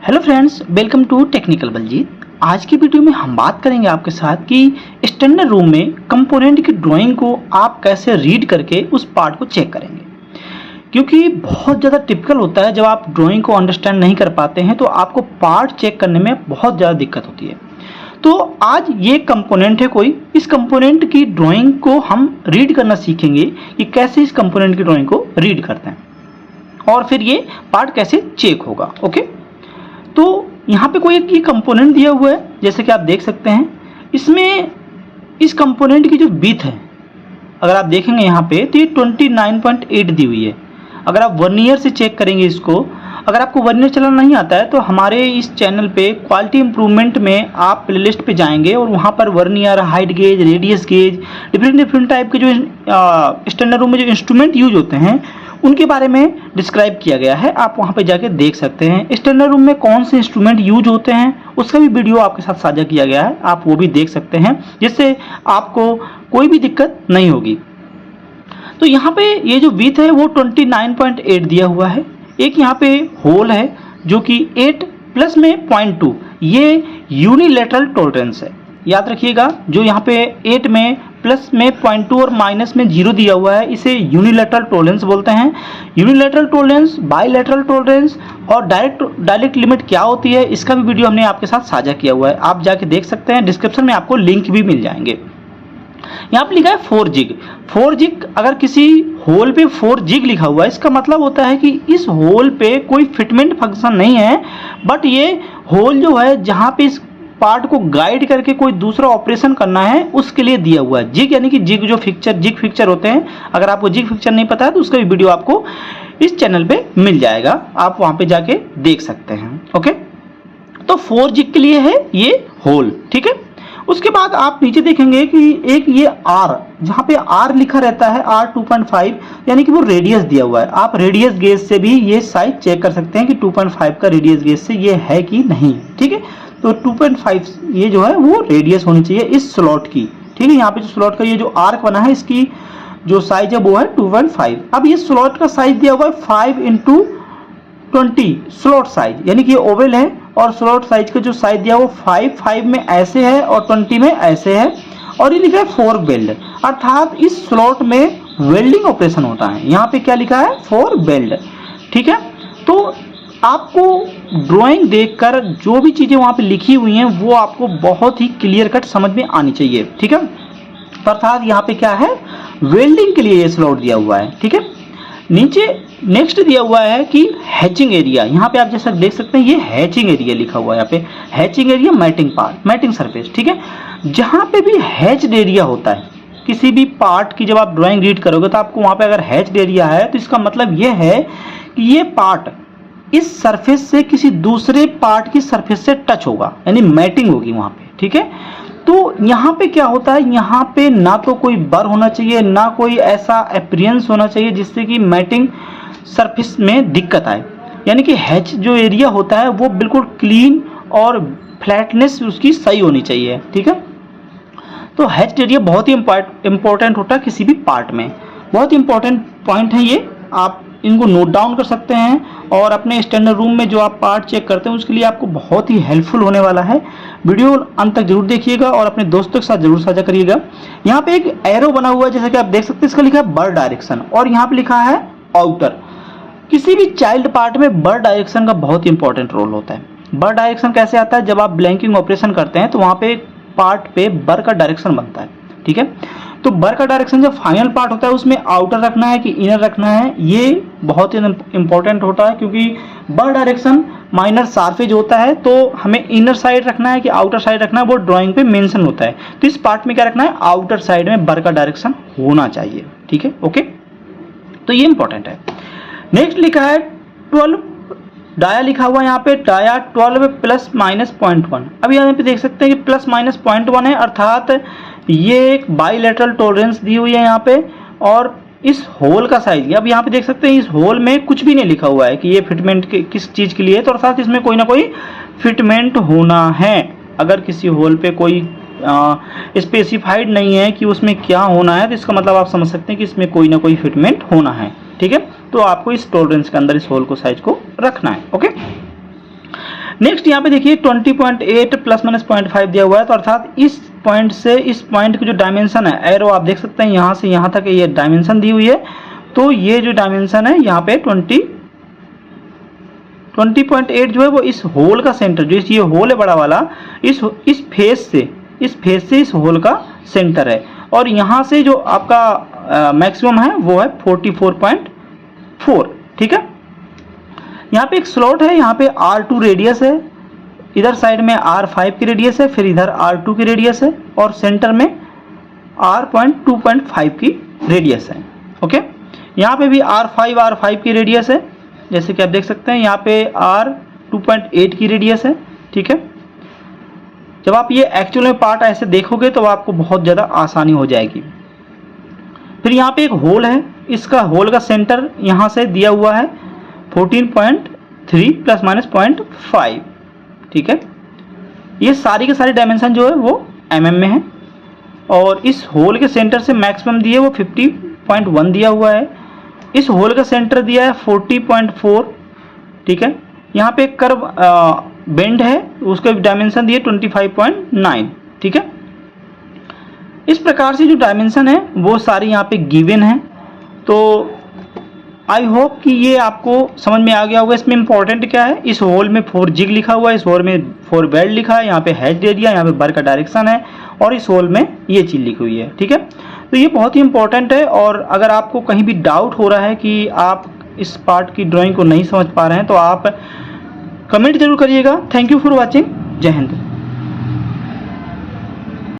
Hello friends, welcome to technical Baljeet. आज की video में हम बात करेंगे आपके साथ कि स्टैंडर्ड रूम में कंपोनेंट की ड्राइंग को आप कैसे रीड करके उस पार्ट को चेक करेंगे, क्योंकि बहुत ज़्यादा टिपिकल होता है जब आप ड्राइंग को अंडरस्टैंड नहीं कर पाते हैं तो आपको पार्ट चेक करने में बहुत ज़्यादा दिक्कत होती है। तो आज ये कंपोनेंट है कोई, इस कंपोनेंट की ड्राइंग को हम रीड करना सीखेंगे कि कैसे इस कंपोनेंट की ड्राइंग को रीड करते हैं और फिर ये पार्ट कैसे चेक होगा। ओके, तो यहाँ पे कोई एक ये कंपोनेंट दिया हुआ है, जैसे कि आप देख सकते हैं। इसमें इस कंपोनेंट की जो विड्थ है, अगर आप देखेंगे यहाँ पे तो ये 29.8 दी हुई है। अगर आप वर्नियर से चेक करेंगे इसको, अगर आपको वर्नियर चलाना नहीं आता है तो हमारे इस चैनल पे क्वालिटी इंप्रूवमेंट में आप प्लेलिस्ट पे जाएंगे और वहाँ पर vernier, height gauge, radius gauge, different type के जो स्टैंडर्ड रूम में जो इंस्ट्रूमेंट यूज होते हैं उनके बारे में डिस्क्राइब किया गया है। आप वहाँ पे जाके देख सकते हैं स्टैंडर्ड रूम में कौन से इंस्ट्रूमेंट यूज होते हैं, उसका भी वीडियो आपके साथ साझा किया गया है, आप वो भी देख सकते हैं, जिससे आपको कोई भी दिक्कत नहीं होगी। तो यहाँ पे ये जो विड्थ है वो 29.8 दिया हुआ है। एक यहाँ पे होल है जो कि 8 प्लस में 0.2, ये यूनिलैटरल टॉलरेंस है। याद रखिएगा, जो यहाँ पे 8 में प्लस में 0.2 और माइनस में 0 दिया हुआ है, इसे यूनिलैटरल टॉलरेंस बोलते हैं। यूनिलैटरल टॉलरेंस, बाइलैटरल टॉलरेंस और डायरेक्ट लिमिट क्या होती है, इसका भी वीडियो हमने आपके साथ साझा किया हुआ है, आप जाके देख सकते हैं। डिस्क्रिप्शन में आपको लिंक भी मिल जाएंगे। यहाँ पे लिखा है 4 जिग। 4 जिग, अगर किसी होल पे 4 जिग लिखा हुआ है, इसका मतलब होता है कि इस होल पे कोई फिटमेंट फंक्शन नहीं है, बट ये होल जो है जहाँ पे इस पार्ट को गाइड करके कोई दूसरा ऑपरेशन करना है उसके लिए दिया हुआ है। जिग यानी कि जिग फिक्चर होते हैं। अगर आपको जिग फिक्चर नहीं पता है तो उसका भी वीडियो आपको इस चैनल पे मिल जाएगा, आप वहां पे जाके देख सकते हैं। ओके, तो 4 जिग के लिए है ये होल, ठीक है। उसके बाद आप नीचे देखेंगे कि एक ये आर, जहाँ पे आर लिखा रहता है, आर 2.5 यानी कि वो रेडियस दिया हुआ है। आप रेडियस गेज से भी ये साइज चेक कर सकते हैं कि 2.5 का रेडियस गेज से ये है कि नहीं, ठीक है। तो 2.5 ये जो है वो रेडियस होनी चाहिए इस स्लॉट की, ठीक है। यहाँ पे जो स्लॉट का ये जो आर्क बना है, इसकी जो साइज है वो है 2.5। अब ये स्लॉट का साइज दिया हुआ है 5x20 स्लॉट साइज, यानी कि ये ओवल है और स्लॉट साइज का जो साइज दिया वो 5 में ऐसे है और 20 में ऐसे है, और ये लिखा है 4 वेल्ड, अर्थात इस स्लॉट में वेल्डिंग ऑपरेशन होता है। यहाँ पे क्या लिखा है, 4 वेल्ड, ठीक है। तो आपको ड्राइंग देखकर जो भी चीजें वहां पे लिखी हुई हैं वो आपको बहुत ही क्लियर कट समझ में आनी चाहिए, ठीक है। अर्थात यहाँ पे क्या है, वेल्डिंग के लिए ये स्लॉट दिया हुआ है, ठीक है। नीचे नेक्स्ट दिया हुआ है कि हैचिंग एरिया, यहाँ पे आप जैसा देख सकते हैं ये हैचिंग एरिया लिखा हुआ है। यहाँ पे hatching area, mating part, mating surface, ठीक है। जहाँ पे भी हैच्ड एरिया होता है किसी भी पार्ट की, जब आप ड्राइंग रीड करोगे तो आपको वहां पे अगर हैच्ड एरिया है तो इसका मतलब ये है कि ये पार्ट इस सरफेस से किसी दूसरे पार्ट की सरफेस से टच होगा, यानी मैटिंग होगी वहां पे, ठीक है। तो यहाँ पे क्या होता है, यहाँ पे ना तो कोई बर होना चाहिए, ना कोई ऐसा अपीयरेंस होना चाहिए जिससे कि मैटिंग सरफेस में दिक्कत आए, यानी कि हैच जो एरिया होता है वो बिल्कुल क्लीन और फ्लैटनेस उसकी सही होनी चाहिए, ठीक है। तो हैच एरिया बहुत ही इंपॉर्टेंट होता है किसी भी पार्ट में, बहुत इंपॉर्टेंट पॉइंट है ये, आप इनको नोट डाउन कर सकते हैं और अपने स्टैंडर्ड रूम में जो आप पार्ट चेक करते हैं उसके लिए आपको बहुत ही हेल्पफुल होने वाला है। वीडियो अंत तक जरूर देखिएगा और अपने दोस्तों के साथ जरूर साझा करिएगा। यहाँ पे एक एरो बना हुआ है, जैसा कि आप देख सकते हैं, इसका लिखा है बर डायरेक्शन और यहाँ पे लिखा है आउटर। किसी भी चाइल्ड पार्ट में बर डायरेक्शन का बहुत ही इंपॉर्टेंट रोल होता है। बर डायरेक्शन कैसे आता है, जब आप ब्लैंकिंग ऑपरेशन करते हैं तो वहां पे पार्ट पे बर का डायरेक्शन बनता है, ठीक है। तो बर का डायरेक्शन जब फाइनल पार्ट होता है उसमें आउटर रखना है कि इनर रखना है, ये बहुत ही इंपॉर्टेंट होता है, क्योंकि बर डायरेक्शन माइनर सार्फेज होता है तो हमें इनर साइड रखना है कि आउटर साइड रखना है, वो ड्राइंग पे मेंशन होता है। तो इस पार्ट में क्या रखना है, आउटर साइड में बर का डायरेक्शन होना चाहिए, ठीक है। ओके, तो ये इंपॉर्टेंट है। नेक्स्ट लिखा है 12 डाया लिखा हुआ है, यहाँ पे डाया 12 प्लस माइनस 0.1। अब यहाँ पे देख सकते हैं कि प्लस माइनस 0.1 है, अर्थात ये एक बाइलेटरल टॉलरेंस दी हुई है यहाँ पे, और इस होल का साइज, अब यहाँ पे देख सकते हैं इस होल में कुछ भी नहीं लिखा हुआ है कि ये फिटमेंट किस चीज के लिए है, तो अर्थात इसमें कोई ना कोई फिटमेंट होना है। अगर किसी होल पे कोई स्पेसिफाइड नहीं है कि उसमें क्या होना है, तो इसका मतलब आप समझ सकते हैं कि इसमें कोई ना कोई फिटमेंट होना है, ठीक है। तो आपको इस टॉलरेंस के अंदर इस होल को साइज को रखना है। ओके, नेक्स्ट यहाँ पे देखिए 20.8 प्लस माइनस 0.5 दिया हुआ है, तो अर्थात इस पॉइंट से इस पॉइंट की जो डायमेंशन है, एरो आप देख सकते हैं यहाँ से यहाँ तक ये डायमेंशन दी हुई है, तो ये जो डायमेंशन है यहाँ पे 20.8 जो है वो इस होल का सेंटर, जो ये होल है बड़ा वाला, इस फेस से इस होल का सेंटर है, और यहाँ से जो आपका मैक्सिमम है वो है 44.4। ठीक है, यहाँ पे एक स्लॉट है, यहाँ पे R2 रेडियस है, इधर साइड में R5 की रेडियस है, फिर इधर R2 की रेडियस है, और सेंटर में R.2.5 की रेडियस है। ओके, यहाँ पे भी R5 की रेडियस है, जैसे कि आप देख सकते हैं यहाँ पे R2.8 की रेडियस है। ठीक है, जब आप ये एक्चुअल में पार्ट ऐसे देखोगे तो आपको बहुत ज़्यादा आसानी हो जाएगी। फिर यहाँ पे एक होल है, इसका होल का सेंटर यहाँ से दिया हुआ है 14.3 प्लस माइनस 0.5। ठीक है, ये सारी के सारी डायमेंशन जो है वो mm में है, और इस होल के सेंटर से मैक्सिमम दिए वो 50.1 दिया हुआ है, इस होल का सेंटर दिया है 40.4। ठीक है, यहाँ पे एक कर्व बेंड है, उसका डायमेंशन दिए 25.9। ठीक है, इस प्रकार से जो डायमेंशन है वो सारी यहाँ पे गिवन है। तो आई होप कि ये आपको समझ में आ गया होगा। इसमें इंपॉर्टेंट क्या है, इस होल में 4 जिग लिखा हुआ है, इस होल में 4 बेल्ट लिखा है, यहाँ पे हैच दे दिया, यहाँ पे बर का डायरेक्शन है, और इस होल में ये चीज़ लिखी हुई है। ठीक है, तो ये बहुत ही इंपॉर्टेंट है, और अगर आपको कहीं भी डाउट हो रहा है कि आप इस पार्ट की ड्राइंग को नहीं समझ पा रहे हैं तो आप कमेंट जरूर करिएगा। Thank you for watching. जय हिंद।